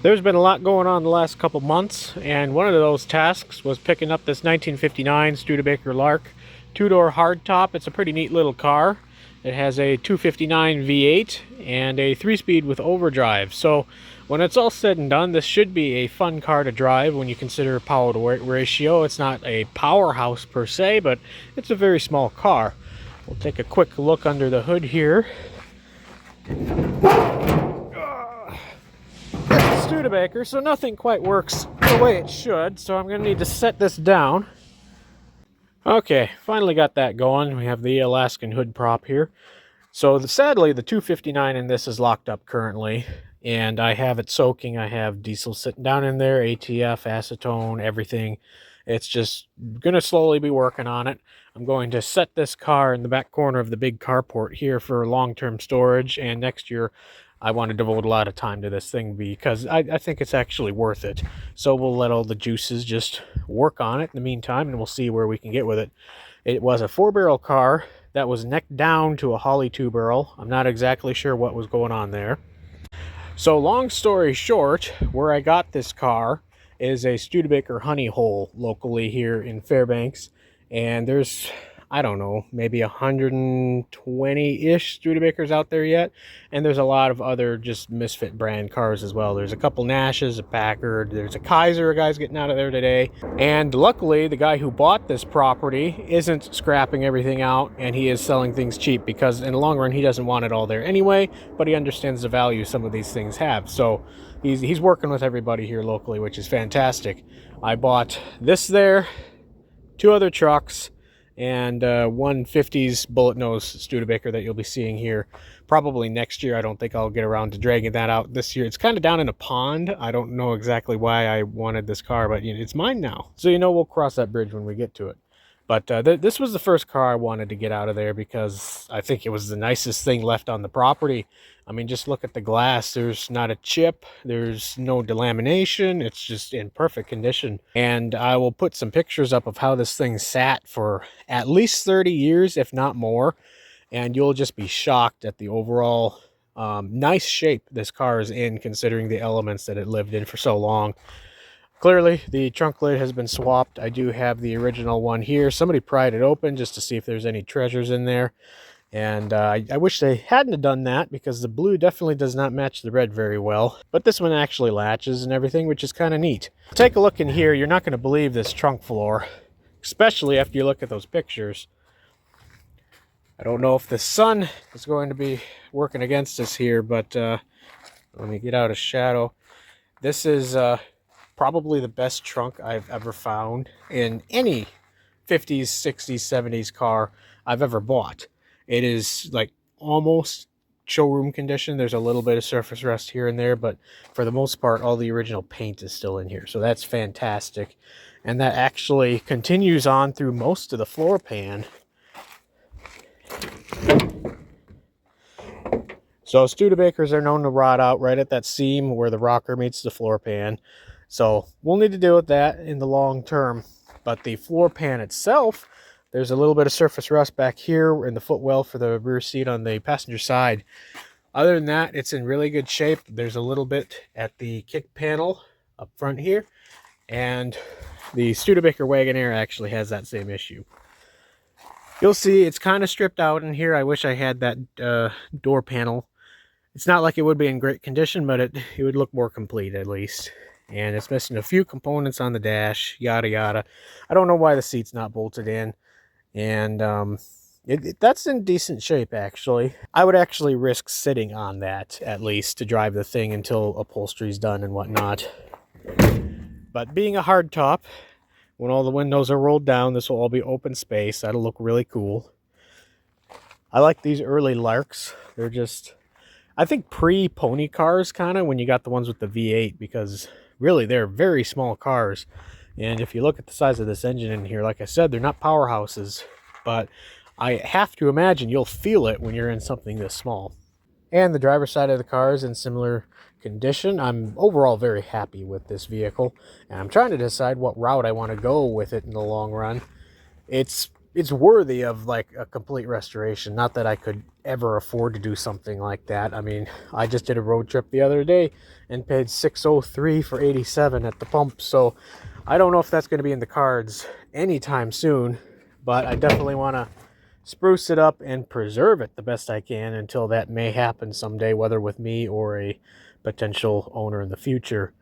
There's been a lot going on the last couple months, and one of those tasks was picking up this 1959 Studebaker Lark two-door hardtop. It's a pretty neat little car. It has a 259 V8 and a 3-speed with overdrive. So when it's all said and done, this should be a fun car to drive when you consider power to weight ratio. It's not a powerhouse per se, but it's a very small car. We'll take a quick look under the hood here. Studebaker, so nothing quite works the way it should, so I'm going to need to set this down. Okay, finally got that going. We have the Alaskan hood prop here. So sadly, the 259 in this is locked up currently, and I have it soaking. I have diesel sitting down in there, ATF, acetone, everything. It's just going to slowly be working on it. I'm going to set this car in the back corner of the big carport here for long-term storage, and next year I want to devote a lot of time to this thing because I think it's actually worth it. So we'll let all the juices just work on it in the meantime, and we'll see where we can get with it. It was a 4-barrel car that was necked down to a Holly 2-barrel. I'm not exactly sure what was going on there. So long story short, where I got this car is a Studebaker honey hole locally here in Fairbanks. And there's, I don't know, maybe 120-ish Studebakers out there yet. And there's a lot of other just misfit brand cars as well. There's a couple Nashes, a Packard, there's a Kaiser a guy's getting out of there today. And luckily, the guy who bought this property isn't scrapping everything out, and he is selling things cheap because in the long run, he doesn't want it all there anyway, but he understands the value some of these things have. So he's working with everybody here locally, which is fantastic. I bought this there, 2 other trucks, and one 50s bullet nose Studebaker that you'll be seeing here probably next year. I don't think I'll get around to dragging that out this year. It's kind of down in a pond. I don't know exactly why I wanted this car, but it's mine now. So we'll cross that bridge when we get to it. But this was the first car I wanted to get out of there because I think it was the nicest thing left on the property. I mean, just look at the glass. There's not a chip. There's no delamination. It's just in perfect condition. And I will put some pictures up of how this thing sat for at least 30 years, if not more. And you'll just be shocked at the overall nice shape this car is in, considering the elements that it lived in for so long. Clearly, the trunk lid has been swapped. I do have the original one here. Somebody pried it open just to see if there's any treasures in there. And I wish they hadn't done that because the blue definitely does not match the red very well. But this one actually latches and everything, which is kind of neat. Take a look in here. You're not going to believe this trunk floor, especially after you look at those pictures. I don't know if the sun is going to be working against us here, but let me get out of shadow. This is probably the best trunk I've ever found in any 50s, 60s, 70s car I've ever bought. It is like almost showroom condition. There's a little bit of surface rust here and there, but for the most part, all the original paint is still in here. So that's fantastic. And that actually continues on through most of the floor pan. So Studebakers are known to rot out right at that seam where the rocker meets the floor pan. So we'll need to deal with that in the long term. But the floor pan itself, there's a little bit of surface rust back here in the footwell for the rear seat on the passenger side. Other than that, it's in really good shape. There's a little bit at the kick panel up front here. And the Studebaker Wagonaire actually has that same issue. You'll see it's kind of stripped out in here. I wish I had that door panel. It's not like it would be in great condition, but it would look more complete at least. And it's missing a few components on the dash, yada yada. I don't know why the seat's not bolted in. And that's in decent shape, actually. I would actually risk sitting on that, at least, to drive the thing until upholstery's done and whatnot. But being a hardtop, when all the windows are rolled down, this will all be open space. That'll look really cool. I like these early Larks. They're just, I think, pre-pony cars, kind of, when you got the ones with the V8, because really, they're very small cars. And if you look at the size of this engine in here, like I said, they're not powerhouses. But I have to imagine you'll feel it when you're in something this small. And the driver's side of the car is in similar condition. I'm overall very happy with this vehicle. And I'm trying to decide what route I want to go with it in the long run. It's it's worthy of like a complete restoration. Not that I could ever afford to do something like that. I mean, I just did a road trip the other day and paid $603 for 87 at the pump, so I don't know if that's going to be in the cards anytime soon, but I definitely want to spruce it up and preserve it the best I can until that may happen someday, whether with me or a potential owner in the future.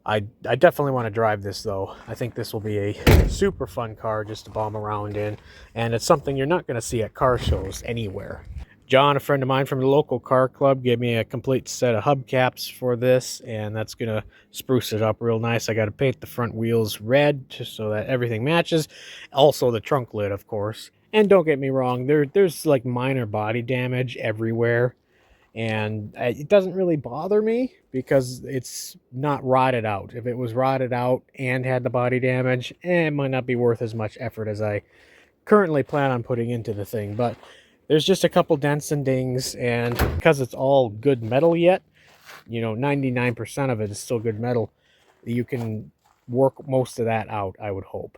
I definitely want to drive this though. I think this will be a super fun car just to bomb around in, and it's something you're not going to see at car shows anywhere. John, a friend of mine from the local car club, gave me a complete set of hubcaps for this, and that's going to spruce it up real nice. I got to paint the front wheels red just so that everything matches. Also the trunk lid, of course. And don't get me wrong, there's like minor body damage everywhere, and it doesn't really bother me because it's not rotted out. If it was rotted out and had the body damage, it might not be worth as much effort as I currently plan on putting into the thing. But there's just a couple dents and dings, and because it's all good metal yet, 99% of it is still good metal, you can work most of that out, I would hope.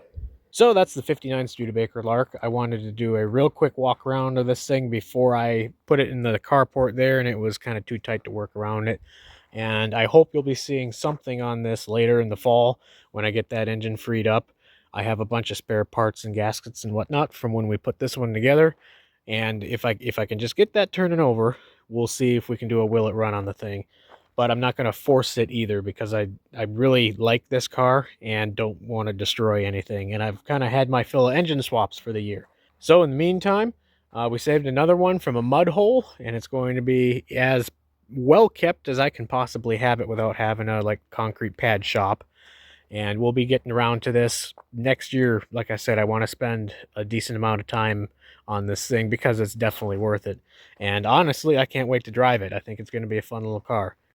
So that's the 59 Studebaker Lark. I wanted to do a real quick walk around of this thing before I put it in the carport there, and it was kind of too tight to work around it. And I hope you'll be seeing something on this later in the fall when I get that engine freed up. I have a bunch of spare parts and gaskets and whatnot from when we put this one together. And if I can just get that turning over, we'll see if we can do a will it run on the thing. But I'm not going to force it either because I really like this car and don't want to destroy anything. And I've kind of had my fill of engine swaps for the year. So in the meantime, we saved another one from a mud hole, and it's going to be as well kept as I can possibly have it without having a like concrete pad shop. And we'll be getting around to this next year. Like I said, I want to spend a decent amount of time on this thing because it's definitely worth it. And honestly, I can't wait to drive it. I think it's going to be a fun little car.